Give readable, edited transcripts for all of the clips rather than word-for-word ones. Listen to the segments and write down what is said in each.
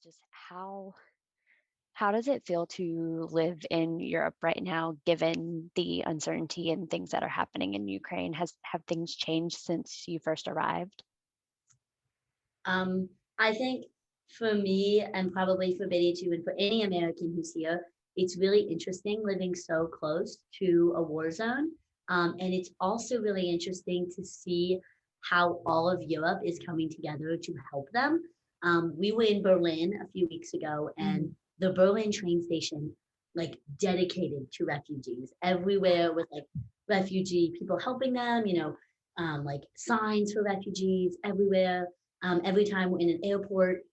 just how does it feel to live in Europe right now, given the uncertainty and things that are happening in Ukraine? Have things changed since you first arrived? Um, I think for me, and probably for Biddy too, and for any American who's here, it's really interesting living so close to a war zone. And it's also really interesting to see how all of Europe is coming together to help them. We were in Berlin a few weeks ago, and Mhm. the Berlin train station, like dedicated to refugees, everywhere with like refugee people helping them, like signs for refugees everywhere. Every time we're in an airport,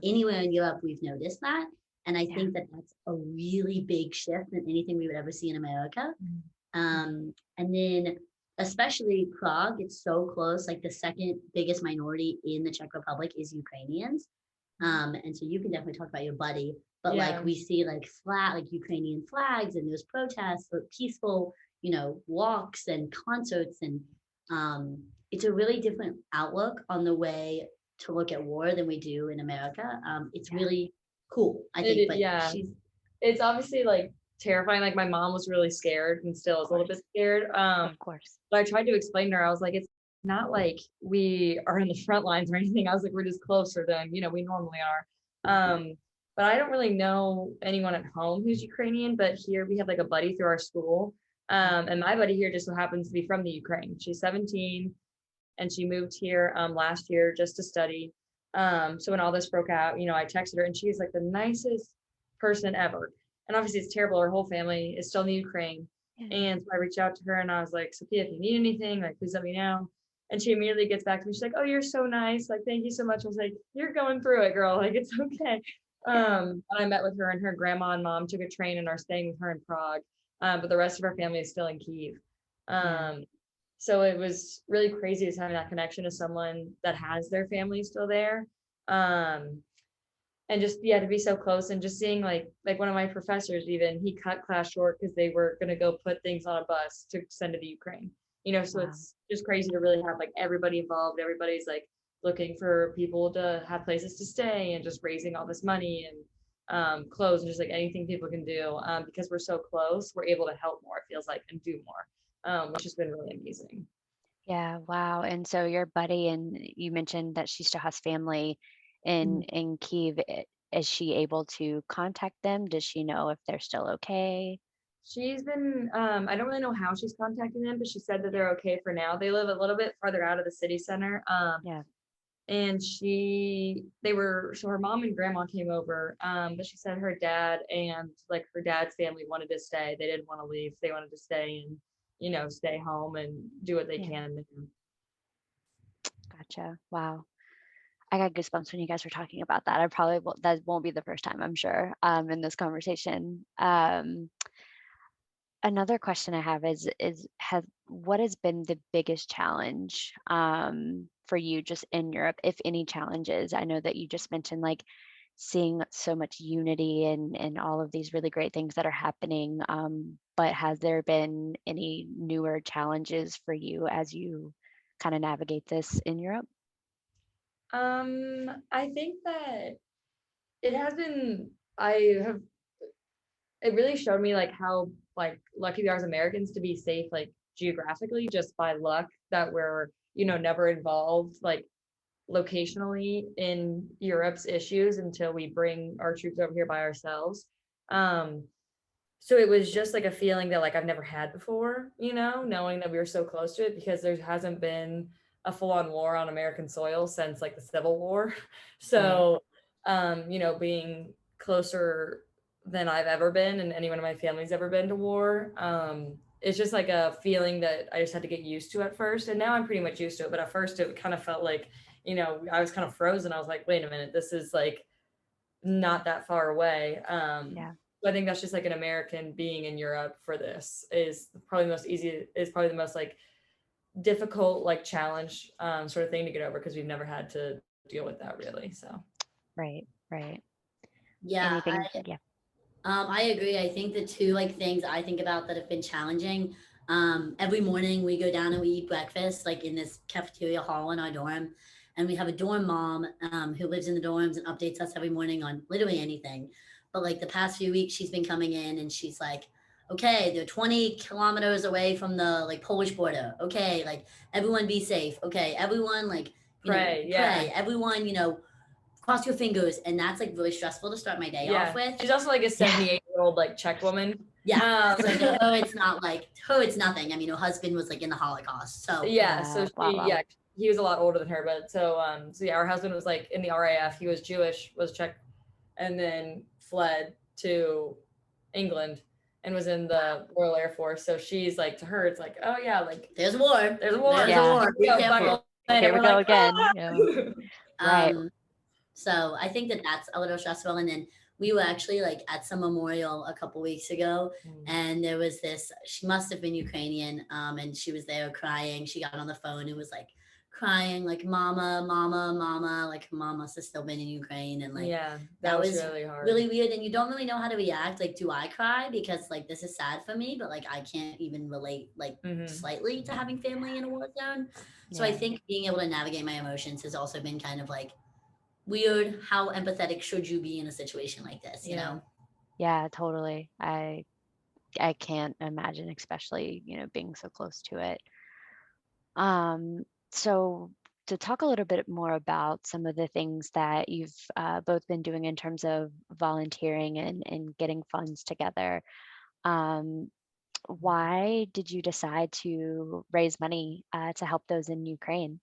anywhere in Europe, we've noticed that. And I Yeah. think that that's a really big shift than anything we would ever see in America. Mhm. And then, especially Prague, it's so close. Like the second biggest minority in the Czech Republic is Ukrainians. Mhm. And so you can definitely talk about your buddy, but like Yeah. we see like like Ukrainian flags, and there's protests or peaceful, walks and concerts, and it's a really different outlook on the way to look at war than we do in America. It's Yeah. really cool, I think. But Yeah. she's It's obviously like terrifying. Like my mom was really scared and still Of is a little bit course. scared. Of course. But I tried to explain to her, I was like, it's not like we are in the front lines or anything. I was like, we're just closer than, we normally are. But I don't really know anyone at home who's Ukrainian, but here we have like a buddy through our school. And my buddy here just so happens to be from the Ukraine. She's 17 and she moved here last year just to study. So when all this broke out, I texted her and she's like the nicest person ever. And obviously it's terrible. Her whole family is still in the Ukraine. Yeah. And so I reached out to her and I was like, Sophia, if you need anything, like, please let me know. And she immediately gets back to me. She's like, oh, you're so nice. Like, thank you so much. I was like, you're going through it, girl. Like, it's okay. Yeah. And I met with her and her grandma and mom took a train and are staying with her in Prague. But the rest of her family is still in Kyiv. Yeah. So it was really crazy just having that connection to someone that has their family still there. Um, and just to be so close and just seeing like one of my professors, even he cut class short because they were going to go put things on a bus to send to the Ukraine. So Wow. it's just crazy to really have like everybody involved. Everybody's like looking for people to have places to stay and just raising all this money and clothes and just like anything people can do, because we're so close, we're able to help more, it feels like, and do more, which has been really amazing. Yeah, wow. And so your buddy, and you mentioned that she still has family in Kiev. Is she able to contact them? Does she know if they're still okay? She's been, I don't really know how she's contacting them, but she said that they're okay for now. They live a little bit farther out of the city center. Yeah. And so her mom and grandma came over, but she said her dad and like her dad's family wanted to stay. They didn't want to leave. They wanted to stay and, stay home and do what they Yeah. can. Gotcha. Wow. I got goosebumps when you guys were talking about that. I probably that won't be the first time, I'm sure, in this conversation. Another question I have is has what has been the biggest challenge for you just in Europe, if any challenges? I know that you just mentioned like seeing so much unity and all of these really great things that are happening. But has there been any newer challenges for you as you kind of navigate this in Europe? I think that it has been, I have, it really showed me like how like lucky we are as Americans to be safe, like geographically, just by luck that we're, never involved like locationally in Europe's issues until we bring our troops over here by ourselves. Um, so it was just like a feeling that like I've never had before, knowing that we were so close to it because there hasn't been a full-on war on American soil since like the Civil War. Right. So being closer than I've ever been and anyone in my family's ever been to war, it's just like a feeling that I just had to get used to at first. And now I'm pretty much used to it. But at first it kind of felt like, I was kind of frozen. I was like, wait a minute, this is like not that far away. Yeah. So I think that's just like an American being in Europe for this is probably the most like difficult, like challenge sort of thing to get over because we've never had to deal with that really. So Right. Right. yeah, Anything? Yeah. I agree. I think the two like things I think about that have been challenging. Every morning we go down and we eat breakfast like in this cafeteria hall in our dorm. And we have a dorm mom who lives in the dorms and updates us every morning on literally anything. But like the past few weeks, she's been coming in and she's like, okay, they're 20 kilometers away from the like Polish border. Okay, like everyone be safe. Okay, everyone like Pray, pray. Everyone, cross your fingers. And that's like really stressful to start my day off with. She's also like a 78-year-old like Czech woman. Yeah. So to her, it's not like it's nothing. I mean, her husband was like in the Holocaust. So so he was a lot older than her, but so our husband was like in the RAF. He was Jewish, was Czech, and then fled to England and was in the Royal Air Force. So she's like, to her, it's like, oh yeah, like there's a war. There's a war. Here we go again. Yeah. Right. So I think that's a little stressful. And then we were actually like at some memorial a couple weeks ago, and there was this, she must have been Ukrainian, and she was there crying. She got on the phone and was like crying, like mama, like her mom must have still been in Ukraine. And like, that was really hard, really weird. And you don't really know how to react. Like, do I cry? Because like, this is sad for me, but like, I can't even relate like slightly to having family in a war zone. So I think being able to navigate my emotions has also been kind of like weird. How empathetic should you be in a situation like this, you know? Yeah, totally. I can't imagine, especially, being so close to it. So to talk a little bit more about some of the things that you've both been doing in terms of volunteering and getting funds together, why did you decide to raise money to help those in Ukraine?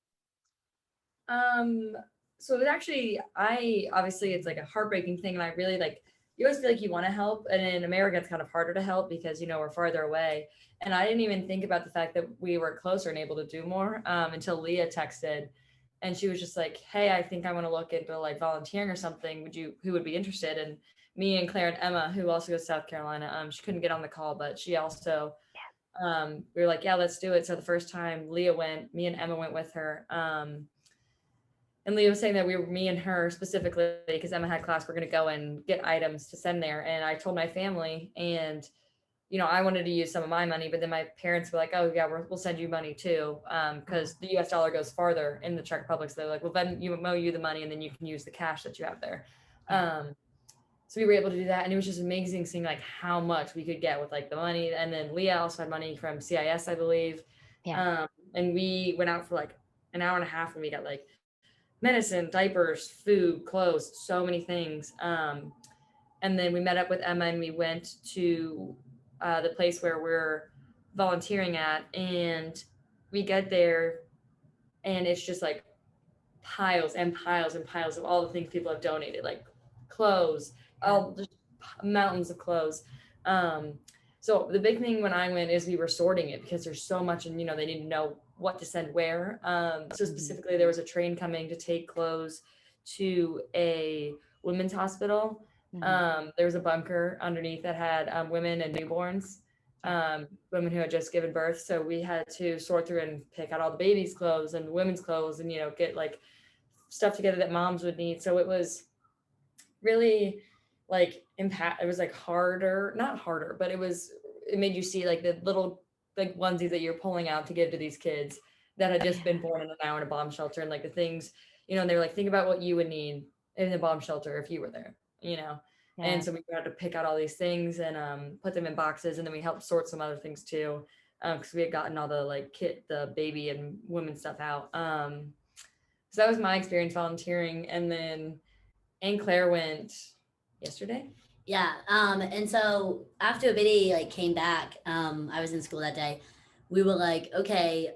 So it was actually, obviously it's like a heartbreaking thing. And I really like, you always feel like you want to help. And in America, it's kind of harder to help because, we're farther away. And I didn't even think about the fact that we were closer and able to do more until Leah texted. And she was just like, hey, I think I want to look into like volunteering or something. Who would be interested? And me and Claire and Emma, who also goes to South Carolina, she couldn't get on the call, but she also, we were like, yeah, let's do it. So the first time Leah went, me and Emma went with her. And Leah was saying that me and her specifically, because Emma had class, we're going to go and get items to send there. And I told my family, and, I wanted to use some of my money, but then my parents were like, oh yeah, we'll send you money too. Because the US dollar goes farther in the Czech Republic. So they're like, well, then you owe you the money and then you can use the cash that you have there. So we were able to do that. And it was just amazing seeing like how much we could get with like the money. And then Leah also had money from CIS, I believe. And we went out for like an hour and a half and we got like medicine, diapers, food, clothes, so many things. And then we met up with Emma and we went to the place where we're volunteering at, and we get there and it's just like piles and piles and piles of all the things people have donated, like clothes, all just mountains of clothes. So the big thing when I went is we were sorting it because there's so much, and they need to know what to send where. So specifically there was a train coming to take clothes to a women's hospital. There was a bunker underneath that had women and newborns, women who had just given birth. So we had to sort through and pick out all the baby's clothes and women's clothes and, get like stuff together that moms would need. So it was really like it was like not harder, but it made you see like the little like onesies that you're pulling out to give to these kids that had just been born in an hour in a bomb shelter, and like the things, and they were like, think about what you would need in a bomb shelter if you were there, And so we had to pick out all these things and put them in boxes, and then we helped sort some other things too, because we had gotten all the like the baby and women stuff out. So that was my experience volunteering. And then Anne Claire went yesterday. Yeah. And so after Biddy like came back, I was in school that day. We were like, okay,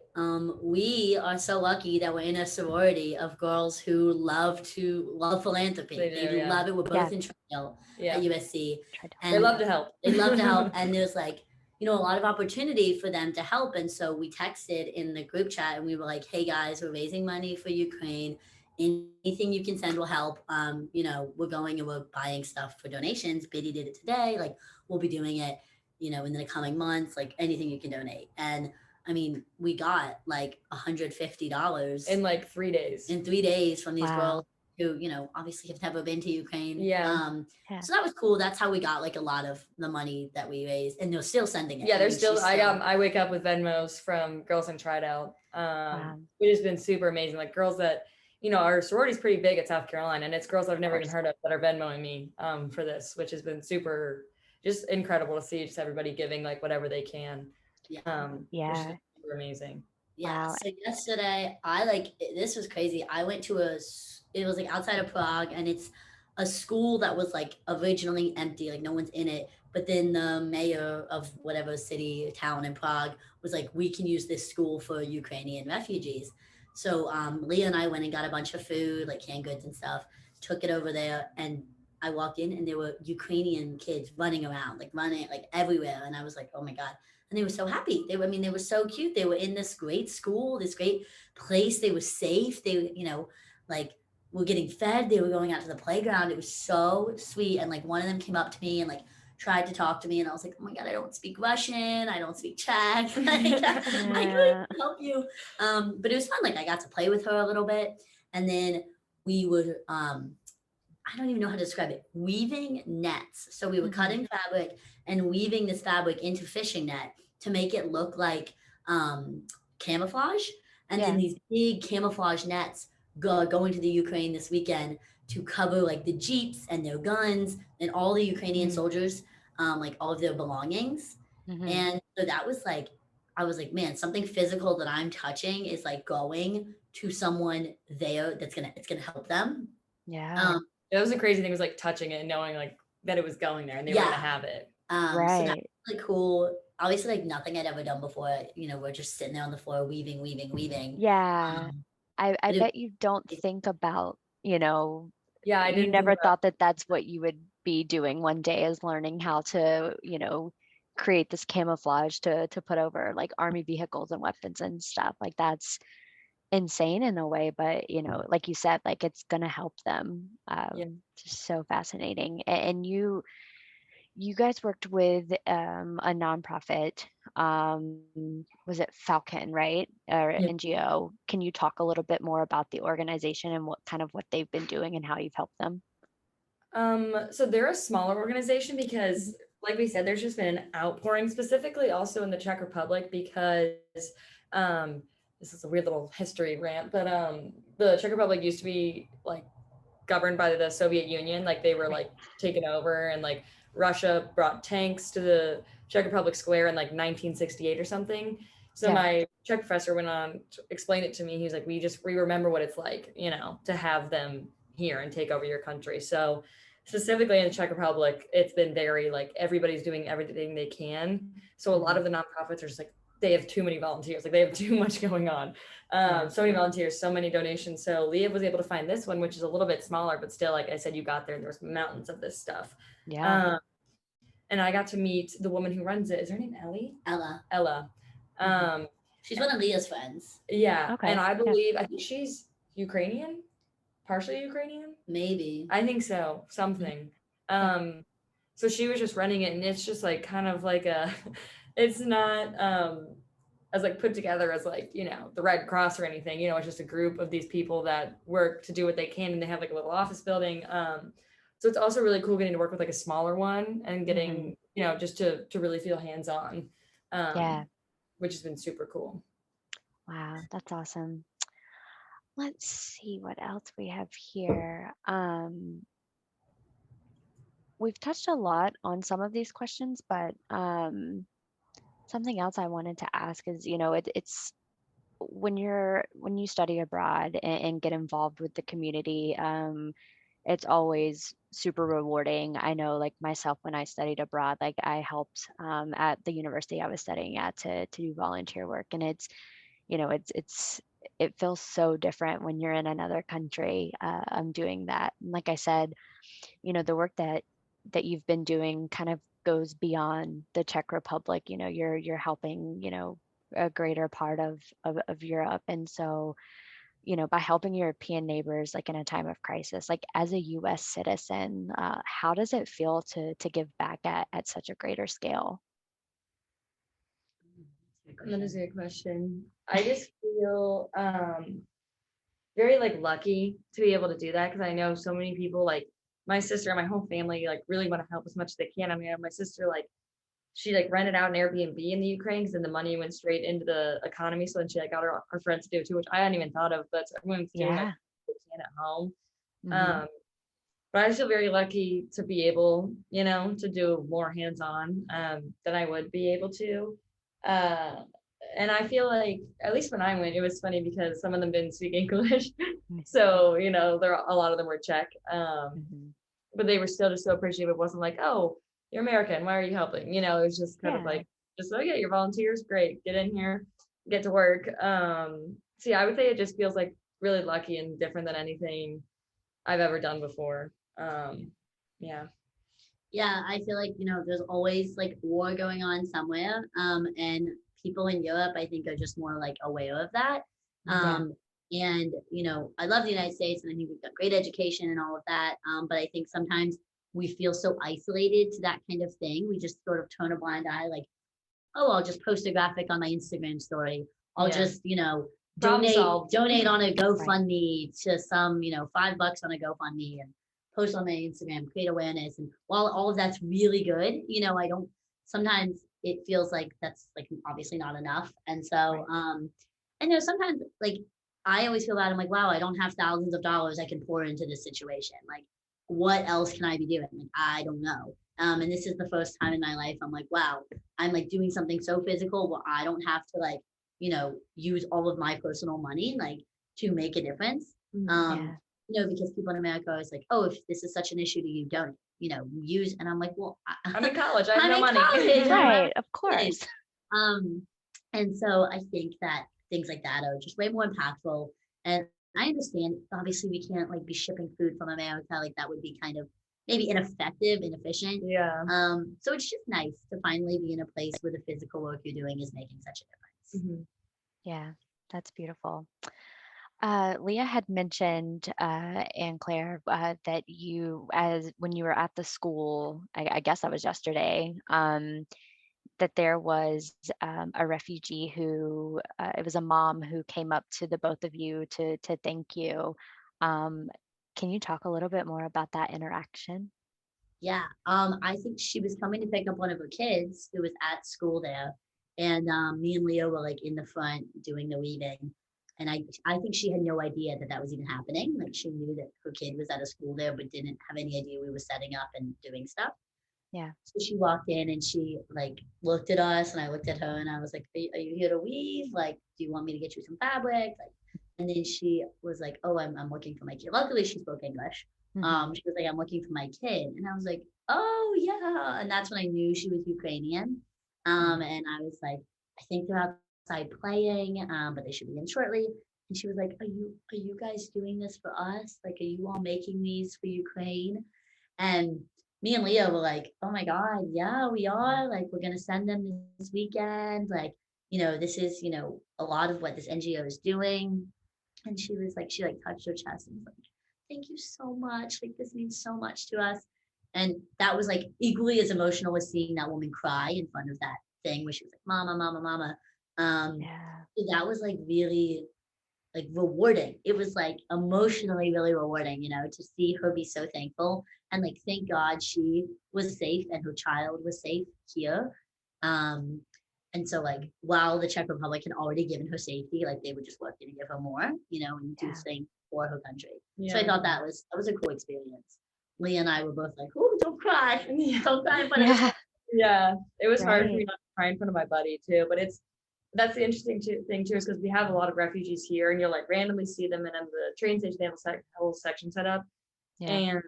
we are so lucky that we're in a sorority of girls who love philanthropy. They love it. We're both in trial at USC. And they love to help. And there's like, a lot of opportunity for them to help. And so we texted in the group chat and we were like, hey guys, we're raising money for Ukraine. Anything you can send will help. We're going and we're buying stuff for donations. Biddy did it today. Like, we'll be doing it, in the coming months, like anything you can donate. And I mean, we got like $150 in like 3 days. In 3 days from these girls who, obviously have never been to Ukraine. So that was cool. That's how we got like a lot of the money that we raised, and they're still sending it. Yeah, they're still. I wake up with Venmos from girls in Tried Out, which has been super amazing. Like girls that our sorority is pretty big at South Carolina, and it's girls I've never even heard of that are Venmoing me for this, which has been super, just incredible to see, just everybody giving like whatever they can, Yeah. which is super amazing. Yeah. Wow. So yesterday, this was crazy. I went to it was like outside of Prague, and it's a school that was like originally empty, like no one's in it. But then the mayor of whatever city, town in Prague was like, we can use this school for Ukrainian refugees. So Leah and I went and got a bunch of food, like canned goods and stuff, took it over there, and I walked in and there were Ukrainian kids running around, like running like everywhere. And I was like, oh my God. And they were so happy. They were so cute. They were in this great school, this great place. They were safe. They, like were getting fed. They were going out to the playground. It was so sweet. And like one of them came up to me and like tried to talk to me. And I was like, oh my God, I don't speak Russian. I don't speak Czech. Like, I couldn't help you. But it was fun. Like I got to play with her a little bit. And then we would, I don't even know how to describe it, weaving nets. So we were cutting fabric and weaving this fabric into fishing net to make it look like camouflage. And then these big camouflage nets going to the Ukraine this weekend to cover like the Jeeps and their guns and all the Ukrainian soldiers, like all of their belongings. And so that was like, I was like, man, something physical that I'm touching is like going to someone there it's gonna help them. Yeah. That was a crazy thing, was like touching it and knowing like that it was going there and they were gonna have it. So that was really cool. Obviously, like nothing I'd ever done before. We're just sitting there on the floor weaving. Yeah. I bet you don't think about, I you didn't never thought that that's what you would be doing one day, is learning how to, create this camouflage to put over like army vehicles and weapons and stuff. Like that's insane in a way, but like you said, like it's gonna help them. Just so fascinating. And you guys worked with a nonprofit, was it Falcon, right? Or NGO. Can you talk a little bit more about the organization and what they've been doing and how you've helped them? So they're a smaller organization because, like we said, there's just been an outpouring, specifically also in the Czech Republic, because this is a weird little history rant, but the Czech Republic used to be like governed by the Soviet Union, like they were like taken over, and like Russia brought tanks to the Czech Republic square in like 1968 or something. So my Czech professor went on to explain it to me. He was like, we remember what it's like, to have them here and take over your country. So specifically in the Czech Republic, it's been very like everybody's doing everything they can. So a lot of the nonprofits are just like, they have too many volunteers, like they have too much going on. So many volunteers, so many donations. So Leah was able to find this one, which is a little bit smaller, but still, like I said, you got there and there was mountains of this stuff. And I got to meet the woman who runs it. Is her name Ellie? Ella. She's one of Leah's friends. Yeah. Okay. And I think she's Ukrainian, partially Ukrainian. Maybe. I think so. Something. So she was just running it, and it's just like kind of like it's not as like put together as like, the Red Cross or anything, it's just a group of these people that work to do what they can, and they have like a little office building. So it's also really cool getting to work with like a smaller one and getting, just to really feel hands-on, which has been super cool. Wow, that's awesome. Let's see what else we have here. We've touched a lot on some of these questions, but something else I wanted to ask is, it's when you study abroad and get involved with the community, it's always super rewarding. I know, like myself, when I studied abroad, like I helped at the university I was studying at to do volunteer work, and it feels so different when you're in another country doing that. And like I said, the work that you've been doing kind of goes beyond the Czech Republic. You're helping a greater part of Europe, and so by helping European neighbors, like in a time of crisis, like as a U.S. citizen, how does it feel to give back at such a greater scale? That is a good question. I just feel very like lucky to be able to do that, because I know so many people, like my sister and my whole family, like really want to help as much as they can. I mean, my sister, like she like rented out an Airbnb in the Ukraine, because then the money went straight into the economy. So then she like got her friends to do it too, which I hadn't even thought of, but everyone's doing it can at home. Mhm. But I just feel very lucky to be able, to do more hands-on than I would be able to. Uh, and I feel like, at least when I went, it was funny because some of them didn't speak English. Mm. So, a lot of them were Czech. Mhm. But they were still just so appreciative. It wasn't like, oh, you're American, why are you helping? It was just kind of Yeah. like, just, oh yeah, you're volunteers, great, get in here, get to work. So yeah, I would say it just feels like really lucky and different than anything I've ever done before. Yeah. Yeah, I feel like, there's always like war going on somewhere. And people in Europe, I think, are just more like aware of that. Yeah. And, I love the United States and I think we've got great education and all of that. But I think sometimes we feel so isolated to that kind of thing. We just sort of turn a blind eye, like, oh, I'll just post a graphic on my Instagram story. I'll Yeah. just, Problem donate solved. donate on a Right. GoFundMe to some, $5 on a GoFundMe and post on my Instagram, create awareness. And while all of that's really good, I don't sometimes it feels like that's like obviously not enough. And so Right. sometimes like I always feel bad. I'm like, wow, I don't have thousands of dollars I can pour into this situation. Like, what else can I be doing? Like, I don't know. And this is the first time in my life I'm like, wow, I'm like doing something so physical where I don't have to like, use all of my personal money like to make a difference. Yeah. Because people in America are always like, oh, if this is such an issue to you, don't, use. And I'm like, well, I'm in college, I have I'm no in money. college. I don't have Right. Of kids. course. Um, and so I think that things like that are just way more impactful. And I understand, obviously, we can't like be shipping food from America. Like that would be kind of maybe ineffective, inefficient. Yeah. So it's just nice to finally be in a place where the physical work you're doing is making such a difference. Mhm. Yeah. That's beautiful. Leah had mentioned, and Claire, that you, as when you were at the school, I guess that was yesterday, that there was a refugee who, it was a mom who came up to the both of you to thank you. Um, can you talk a little bit more about that interaction? Yeah. I think she was coming to pick up one of her kids who was at school there. And me and Leo were like in the front doing the weaving. And I think she had no idea that that was even happening. Like she knew that her kid was at a school there, but didn't have any idea we were setting up and doing stuff. Yeah. So she walked in and she like looked at us and I looked at her and I was like, are you here to weave? Like, do you want me to get you some fabric? Like, and then she was like, oh, I'm looking for my kid. Luckily she spoke English. Hmm. She was like, I'm looking for my kid. And I was like, oh yeah. And that's when I knew she was Ukrainian. And I was like, I think they're outside playing, but they should be in shortly. And she was like, are you guys doing this for us? Like, are you all making these for Ukraine? And me and Leo were like, oh my God, yeah, we are. Like, we're going to send them this weekend. Like, this is, a lot of what this NGO is doing. And she was like, she like touched her chest and was like, thank you so much. Like, this means so much to us. And that was like equally as emotional as seeing that woman cry in front of that thing where she was like, mama, mama, mama. Yeah. So that was like really like rewarding. It was like emotionally really rewarding, to see her be so thankful and like thank God she was safe and her child was safe here. Um, and so like while the Czech Republic had already given her safety, like they were just working to give her more, and do Yeah. things for her country. So I Yeah. thought that was a cool experience. Leah and I were both like, "Oh, don't cry, Yeah. don't cry in front of the." Yeah. Yeah. It was hard for me Right. not to cry in front of my buddy too, but that's the interesting thing too, is because we have a lot of refugees here, and you'll like randomly see them, and on the train station they have a whole section set up, Yeah. and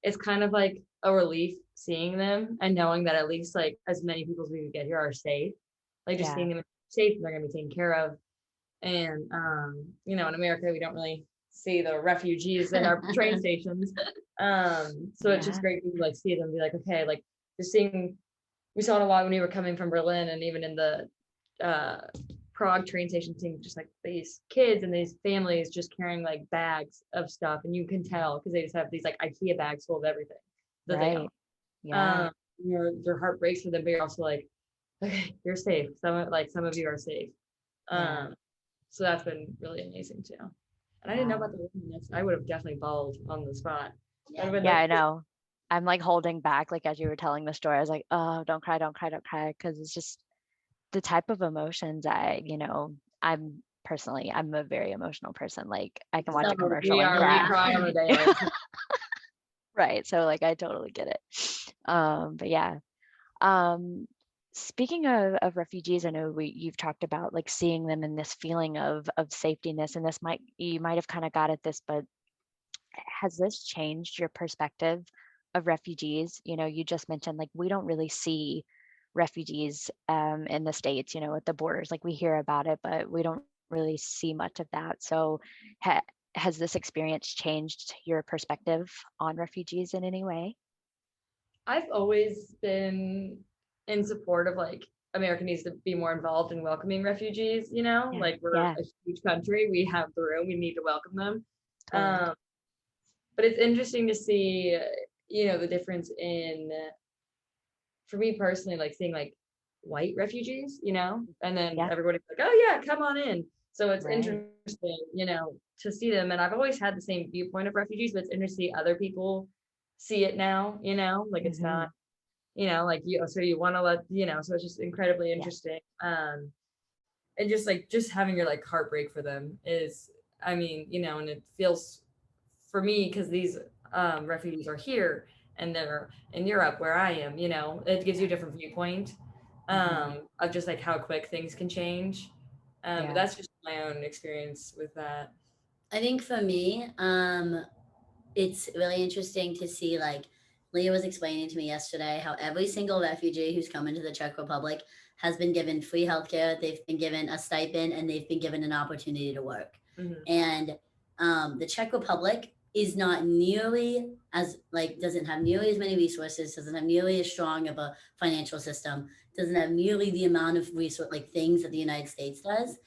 it's kind of like a relief seeing them and knowing that at least like as many people as we could get here are safe, like just Yeah. seeing them safe and they're gonna be taken care of. And in America we don't really see the refugees in our train stations, so it's just Yeah. great to like see them and be like, okay, like just seeing, we saw it a lot when we were coming from Berlin and even in the uh Prague train station, seeing just like these kids and these families just carrying like bags of stuff, and you can tell because they just have these like IKEA bags full of everything that they Right. own. Yeah. Your heart breaks for them, but you're also like, okay, you're safe. Some of you are safe. Yeah. So that's been really amazing too. And I didn't know Wow. about the willingness. I would have definitely bawled on the spot. I'd Yeah. have been Yeah, like, I know. I'm like holding back, like as you were telling the story, I was like, oh, don't cry, don't cry, don't cry. Cause it's just the type of emotions I'm personally, I'm a very emotional person. Like I can watch a So commercial We and are, we cry. cry on the daily. Right. So like I totally get it. But yeah. Um, Speaking of refugees, I know you've talked about like seeing them in this feeling of safetyness, and this might you might have kind of got at this, but has this changed your perspective of refugees? You know, you just mentioned like we don't really see refugees in the States, you know, at the borders. Like we hear about it, but we don't really see much of that. So ha has this experience changed your perspective on refugees in any way? I've always been in support of like America needs to be more involved in welcoming refugees, you know, Yeah, like we're yeah, a huge country, we have the room, we need to welcome them. totally. Um, but it's interesting to see, the difference in, for me personally, like seeing like white refugees, and then Yeah, everybody's like, oh yeah, come on in. So it's right. interesting, to see them. And I've always had the same viewpoint of refugees, but it's interesting to see other people see it now, like it's Hmm. not, like you, so you want to let, so it's just incredibly Yeah, interesting. And just like, just having your like heartbreak for them is, I mean, and it feels for me, because these refugees are here and they're in Europe where I am, it gives you a different viewpoint hmm, of just like how quick things can change. But yeah, that's just my own experience with that. I think for me, it's really interesting to see, like Leah was explaining to me yesterday, how every single refugee who's come into the Czech Republic has been given free healthcare, they've been given a stipend, and they've been given an opportunity to work. Hmm. And the Czech Republic is not nearly as, like, doesn't have nearly as many resources, doesn't have nearly as strong of a financial system, doesn't have nearly the amount of resource, like things that the United States does.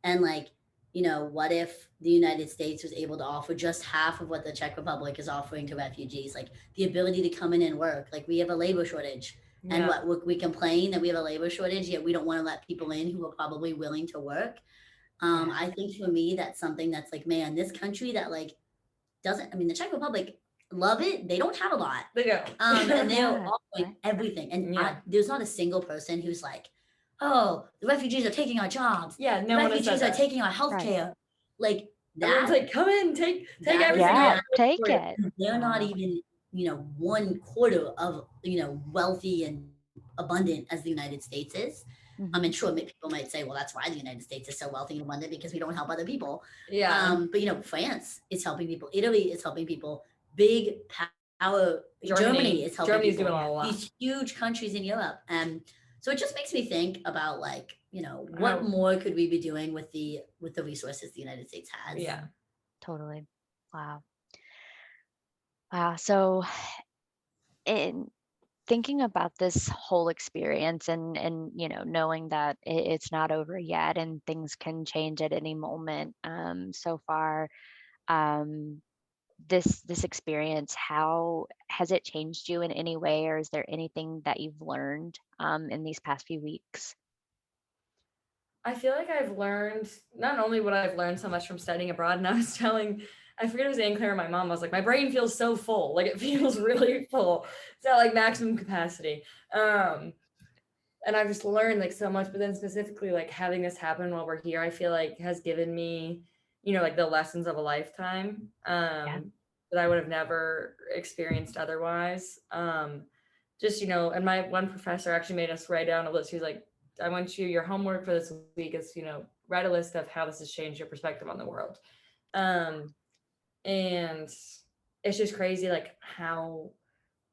And like, what if the United States was able to offer just half of what the Czech Republic is offering to refugees? Like the ability to come in and work. Like we have a labor shortage. And Yeah. what we complain that we have a labor shortage, yet we don't want to let people in who are probably willing to work. yeah, I think for me, that's something that's like, man, this country that like doesn't, I mean, the Czech Republic love it. They don't have a lot. They go. And they're yeah, offering right. everything. And Yeah. there's not a single person who's like, oh, the refugees are taking our jobs. Yeah, The no one has said refugees are that. taking our Right. healthcare. Like Everyone's that, like, come in, take that is everything Yeah, else not, take for you. it. they're not Wow. even, one quarter of, wealthy and abundant as the United States is. Hmm. And sure, people might say, well, that's why the United States is so wealthy and abundant, because we don't help other people. Yeah. But France is helping people. Italy is helping people. Big power. Germany is helping Germany's people. doing a lot. These huge countries in Europe, and so it just makes me think about, like, what How, more could we be doing with the resources the United States has. yeah. Totally. Wow. Wow. So in thinking about this whole experience and knowing that it's not over yet and things can change at any moment, so far, um, this experience, how has it changed you in any way, or is there anything that you've learned in these past few weeks? I feel like I've learned not only what I've learned so much from studying abroad, and I was telling, I forget it was Anne Claire or my mom, I was like, my brain feels so full, like it feels really full. It's at like maximum capacity. And I've just learned like so much, but then specifically like having this happen while we're here, I feel like has given me, like the lessons of a lifetime Yeah. that I would have never experienced otherwise. Just, and my one professor actually made us write down a list. He was like, I want you, your homework for this week is, write a list of how this has changed your perspective on the world. And it's just crazy, like how,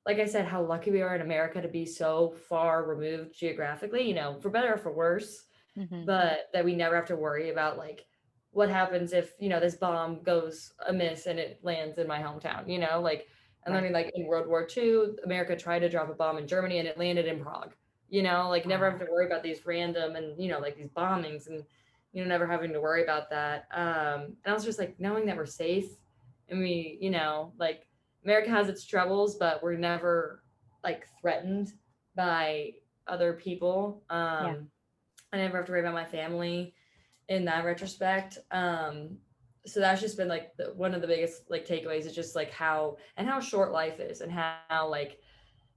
like I said, how lucky we are in America to be so far removed geographically, for better or for worse, Hmm. but that we never have to worry about like what happens if, this bomb goes amiss and it lands in my hometown, like I'm Right. learning like in World War II, America tried to drop a bomb in Germany and it landed in Prague, like never have Wow. to worry about these random and, like these bombings and, never having to worry about that. And I was just like knowing that we're safe and we, like America has its troubles, but we're never like threatened by other people. Yeah. I never have to worry about my family in that retrospect. So that's just been like one of the biggest like takeaways is just like how short life is and how like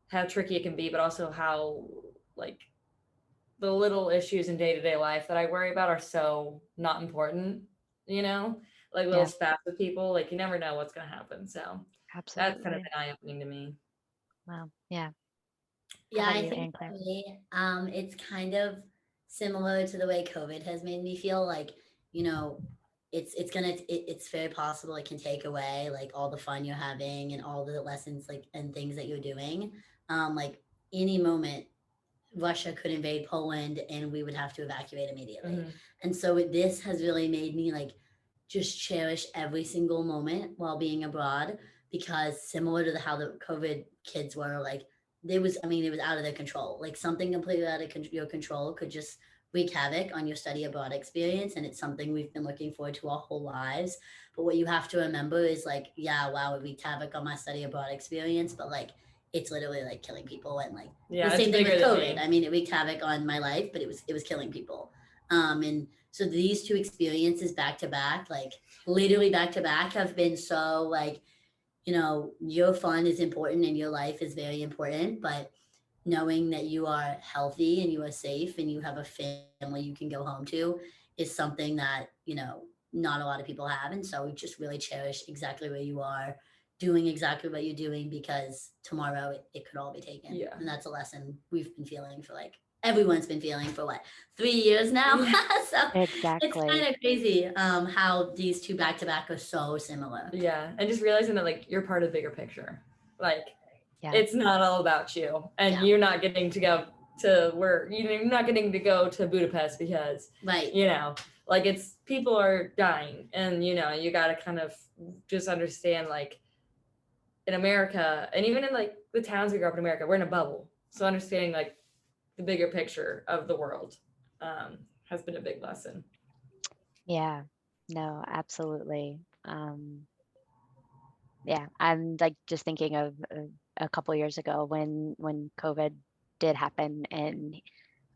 how tricky it can be, but also how like the little issues in day-to-day life that I worry about are so not important, you know, like little Yeah, spats with people, like you never know what's going to happen. So that's kind of absolutely. been eye-opening to me. Wow. Yeah. How Yeah, about I you, think Anne for Claire? me, it's kind of similar to the way COVID has made me feel like, you know, it's very possible it can take away like all the fun you're having and all the lessons like and things that you're doing. Like any moment Russia could invade Poland and we would have to evacuate immediately. Hmm. And so this has really made me like just cherish every single moment while being abroad because similar to how the COVID kids were like it was out of their control. Like something completely out of your control could just wreak havoc on your study abroad experience. And it's something we've been looking forward to our whole lives. But what you have to remember is like, yeah, wow, it wreaked havoc on my study abroad experience, but like it's literally like killing people and like the Yeah, it's same thing bigger with than COVID. me. I mean, it wreaked havoc on my life, but it was killing people. And so these two experiences back to back, like literally back to back, have been so like, your fun is important and your life is very important, but knowing that you are healthy and you are safe and you have a family you can go home to is something that, not a lot of people have. And so we just really cherish exactly where you are, doing exactly what you're doing because tomorrow it could all be taken. Yeah. And that's a lesson we've been feeling for like everyone's been feeling for what, 3 years now. Yeah. So it's Exactly. kind of crazy how these two back to back are so similar. Yeah. And just realizing that like you're part of the bigger picture. Like Yeah. it's not all about you. And Yeah. you're not getting to go to where you're not getting to go to Budapest because Right. like it's people are dying and you got to kind of just understand like in America and even in like the towns we grew up in America, we're in a bubble. So understanding like the bigger picture of the world has been a big lesson. Yeah. No, absolutely. Yeah, I'm like just thinking of a couple years ago when COVID did happen and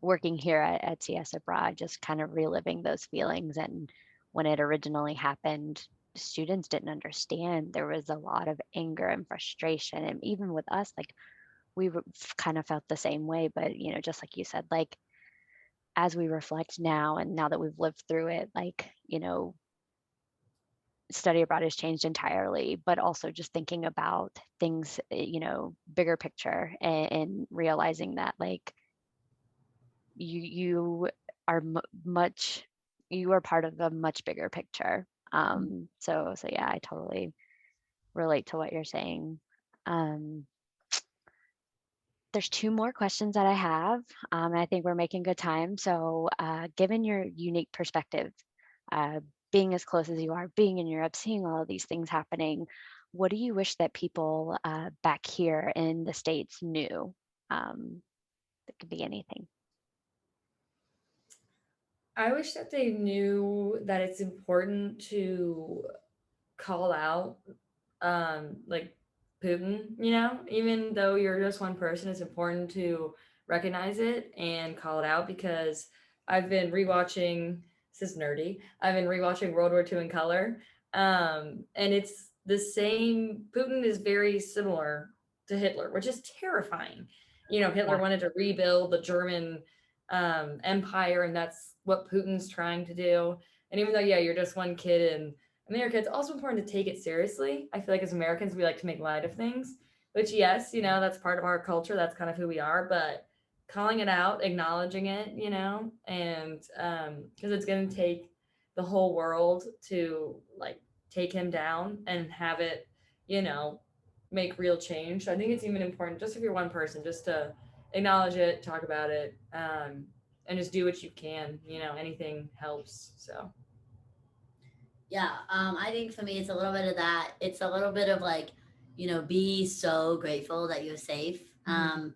working here at CS abroad, just kind of reliving those feelings. And when it originally happened, students didn't understand. There was a lot of anger and frustration, and even with us, like kind of felt the same way. But just like you said, like as we reflect now, and now that we've lived through it, like study abroad has changed entirely, but also just thinking about things, bigger picture, and realizing that like you are much, you are part of a much bigger picture. So yeah, I totally relate to what you're saying. Um, there's two more questions that I have, and I think we're making good time. So, given your unique perspective, uh, being as close as you are, being in Europe, seeing all of these things happening, what do you wish that people back here in the States knew? It could be anything. I wish that they knew that it's important to call out like Putin, even though you're just one person, it's important to recognize it and call it out because I've been rewatching, this is nerdy, I've been rewatching World War II in color. And it's the same, Putin is very similar to Hitler, which is terrifying. Hitler Yeah, wanted to rebuild the German empire, and that's what Putin's trying to do. And even though, yeah, you're just one kid in America, it's also important to take it seriously. I feel like as Americans, we like to make light of things, which, yes, that's part of our culture. That's kind of who we are. But calling it out, acknowledging it, and because it's going to take the whole world to like take him down and have it, you know, make real change. So I think it's even important, just if you're one person, just to acknowledge it, talk about it, and just do what you can. Anything helps. So Yeah, I think for me, it's a little bit of that. It's a little bit of like, be so grateful that you're safe. mhm.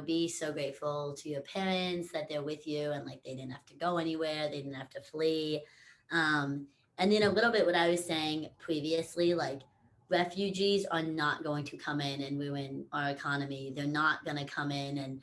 Be so grateful to your parents that they're with you and like they didn't have to go anywhere, they didn't have to flee. Um, and then a little bit what I was saying previously, like refugees are not going to come in and ruin our economy. They're not going to come in and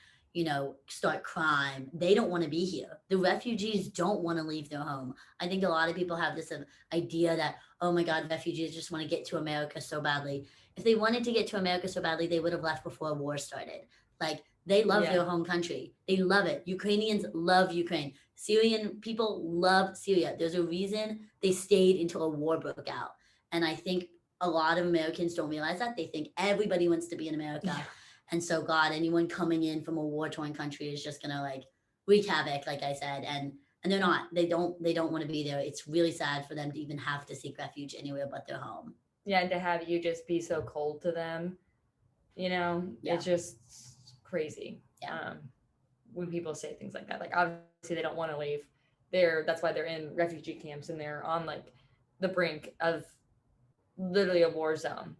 start crime. They don't want to be here. The refugees don't want to leave their home. I think a lot of people have this idea that, oh my God, refugees just want to get to America so badly. If they wanted to get to America so badly, they would have left before war started. Like They love Yeah. their home country. They love it. Ukrainians love Ukraine. Syrian people love Syria. There's a reason they stayed until a war broke out. And I think a lot of Americans don't realize that. They think everybody wants to be in America. Yeah. And so, God, anyone coming in from a war-torn country is just gonna like wreak havoc, like I said. And they're not. They don't want to be there. It's really sad for them to even have to seek refuge anywhere but their home. Yeah, and to have you just be so cold to them, you know, Yeah. it's just crazy. Yeah. When people say things like that, like obviously they don't want to leave. That's why they're in refugee camps and they're on like the brink of literally a war zone.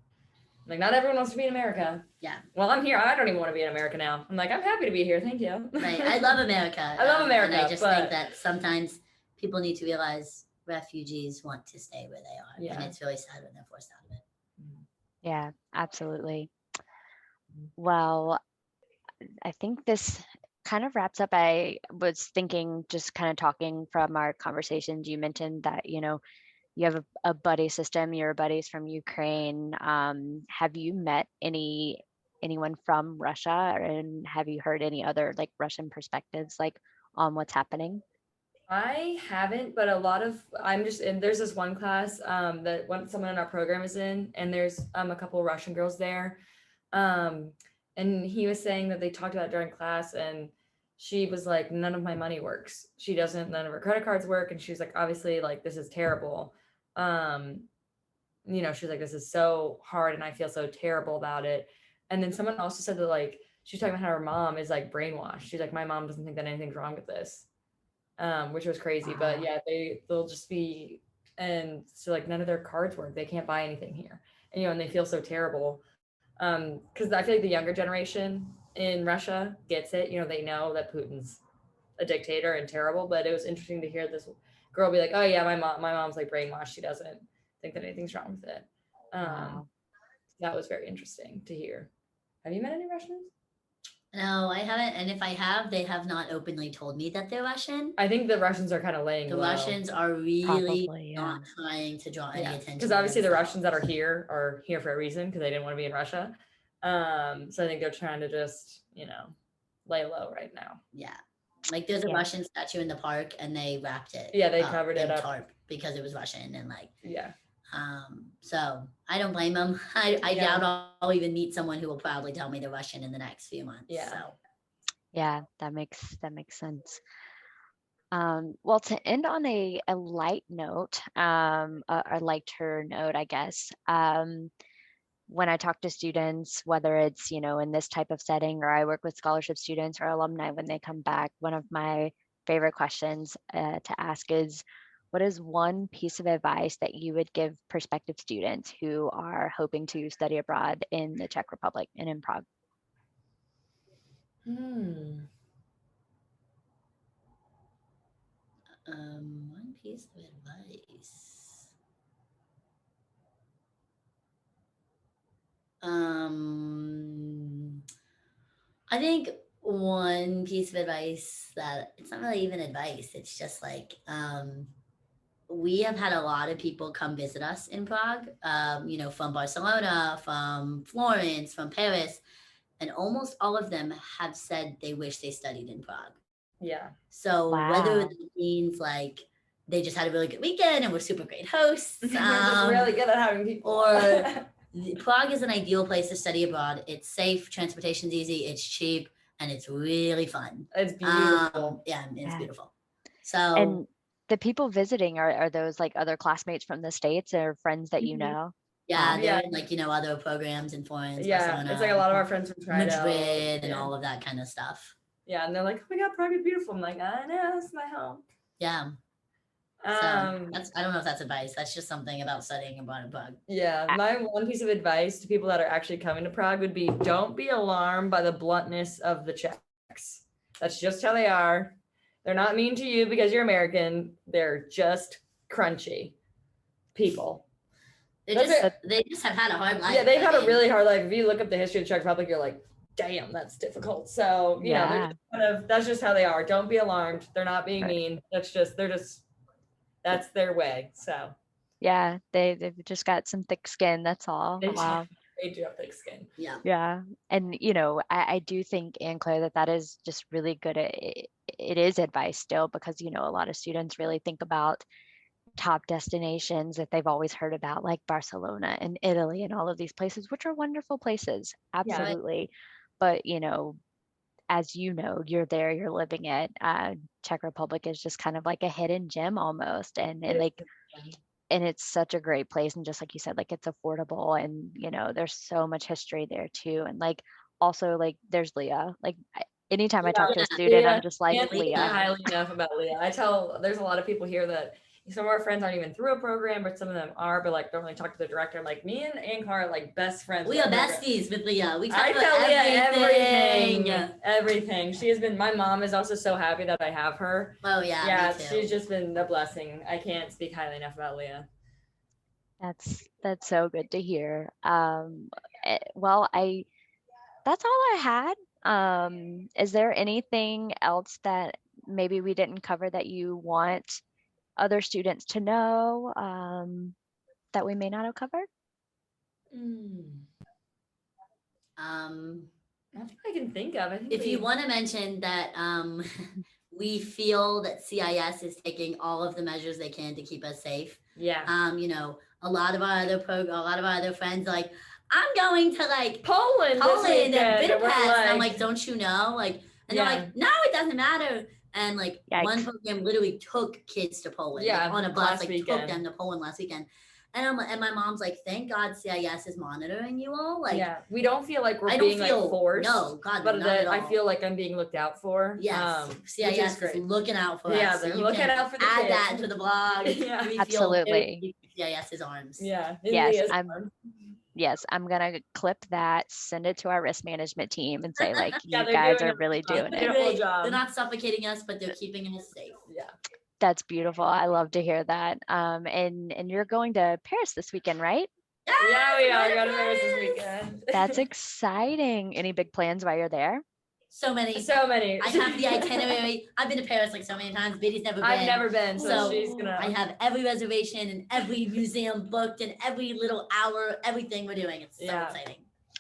Like not everyone wants to be in America. Yeah. Well, I'm here. I don't even want to be in America now. I'm like, I'm happy to be here. Thank you. Right. I love America. I love America. And I just but think that sometimes people need to realize refugees want to stay where they are. Yeah. And it's really sad when they're forced out of it. Yeah, absolutely. Well, I think this kind of wraps up. I was thinking, just kind of talking from our conversations, you mentioned that, you know, you have a buddy system, your buddies from Ukraine. Have you met anyone from Russia, and have you heard any other like Russian perspectives like on what's happening? I haven't, but a lot of I'm just in. There's this one class that someone in our program is in, and there's a couple Russian girls there, and he was saying that they talked about it during class, and she was like, none of my money works. None of her credit cards work, and she's like, obviously, like this is terrible. You know, she's like, this is so hard, and I feel so terrible about it. And then someone also said that like she's talking about how her mom is like brainwashed. She's like, my mom doesn't think that anything's wrong with this. Which was crazy. Wow. But yeah, they'll just be, and so like none of their cards work. They can't buy anything here, and you know, and they feel so terrible. Because I feel like the younger generation in Russia gets it. You know, they know that Putin's a dictator and terrible. But it was interesting to hear this girl be like, "Oh yeah, my mom's like brainwashed. She doesn't think that anything's wrong with it." Wow. That was very interesting to hear. Have you met any Russians? No, I haven't. And if I have, they have not openly told me that they're Russian. I think the Russians are kind of laying The low. Russians are really Probably, yeah. not trying to draw any attention. Because obviously to the themselves. Russians that are here for a reason, because they didn't want to be in Russia. So I think they're trying to just, you know, lay low right now. Yeah. Like there's a Yeah. Russian statue in the park and they wrapped it. Yeah, they covered it in up. tarp because it was Russian and like Yeah. so I don't blame them. I Yeah. doubt I'll even meet someone who will proudly tell me they're Russian in the next few months. Yeah. So Yeah, that makes sense. Well, to end on a light note, a lighter note, I guess. When I talk to students, whether it's, you know, in this type of setting, or I work with scholarship students or alumni when they come back, one of my favorite questions to ask is, what is one piece of advice that you would give prospective students who are hoping to study abroad in the Czech Republic and in Prague? one piece of advice. I think one piece of advice that it's not really even advice. It's just like we have had a lot of people come visit us in Prague, you know, from Barcelona, from Florence, from Paris, and almost all of them have said they wish they studied in Prague. Yeah. So Wow. whether it means like they just had a really good weekend and we're super great hosts, We're just really good at having people. or Prague is an ideal place to study abroad. It's safe, transportation's easy, it's cheap, and it's really fun. It's beautiful. Yeah, it's Yeah. beautiful. So And the people visiting, are those like other classmates from the States or friends that you Mhm. know? yeah, Yeah. they're in like, you know, other programs in Florence, Yeah, Barcelona, it's like a lot of our friends from Tridel. Madrid, and Yeah. all of that kind of stuff. Yeah, and they're like, oh my God, Prague is beautiful. I'm like, I know, it's my home. Yeah. So I don't know if that's advice. That's just something about studying abroad in Prague. Yeah, my one piece of advice to people that are actually coming to Prague would be, don't be alarmed by the bluntness of the Czechs. That's just how they are. They're not mean to you because you're American. They're just crunchy people. They That's just have had a hard life. Yeah, they've I had a mean, really hard life. If you look up the history of the Czech Republic, you're like, damn, that's difficult. So, you know, they're just that's just how they are. Don't be alarmed. They're not being mean. That's their way. So Yeah, they've just got some thick skin. That's all. They Wow. They do have thick skin. Yeah. Yeah. And, you know, I do think, Anne Claire, that that is just really good. It is advice still because, you know, a lot of students really think about top destinations that they've always heard about, like Barcelona and Italy and all of these places, which are wonderful places. Yeah. Absolutely. But, you know, as you know, you're there, you're living it. Czech Republic is just kind of like a hidden gem almost. And like, and it's such a great place. And just like you said, like it's affordable and, you know, there's so much history there too. And like, also like there's Leah, like anytime I talk to a student, I'm just like Can't speak Leah. highly enough about Leah. I tell there's a lot of people here that some of our friends aren't even through a program, but some of them are, but like don't really talk to the director. Like me and Ankar are like best friends. We are besties with Leah. We talk I about tell everything. Leah everything. She has been. My mom is also so happy that I have her. Oh yeah. Yeah, Me too. she's just been a blessing. I can't speak highly enough about Leah. That's so good to hear. Well, that's all I had. Is there anything else that maybe we didn't cover that you want other students to know that we may not have covered? Nothing I can think of. I think If you want to mention that we feel that CIS is taking all of the measures they can to keep us safe. Yeah. You know, a lot of our other friends like, I'm going to like Poland and Budapest. Like, and I'm like, don't you know? Like, and they're like, no, it doesn't matter. And like one program literally took kids to Poland on a bus, like took them to Poland last weekend. And my mom's like, thank God CIS is monitoring you all. Like, we don't feel like we're being like forced. No, God, but not at all. I feel like I'm being looked out for. Yes, CIS is looking out for us. Yeah, they're looking out for the add kids. that to the blog. Yeah, absolutely. CIS's arms. Yeah. Yes, I'm gonna clip that, send it to our risk management team, and say like, you guys are really doing it. They're not suffocating us, but they're keeping us safe. Yeah. That's beautiful. I love to hear that. And you're going to Paris this weekend, right? Yeah, we are going to Paris this weekend. That's exciting. Any big plans while you're there? So many. I have the itinerary. I've been to Paris like so many times. Biddy's never been. I've never been, so she's gonna. I have every reservation and every museum booked and every little hour, everything we're doing. It's so exciting.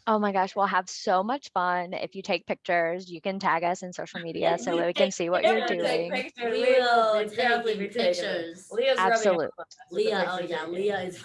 Oh my gosh, we'll have so much fun. If you take pictures, you can tag us in social media so that we can see what you're doing. We will take pictures. Leah's absolutely. Leah, oh yeah, Leah is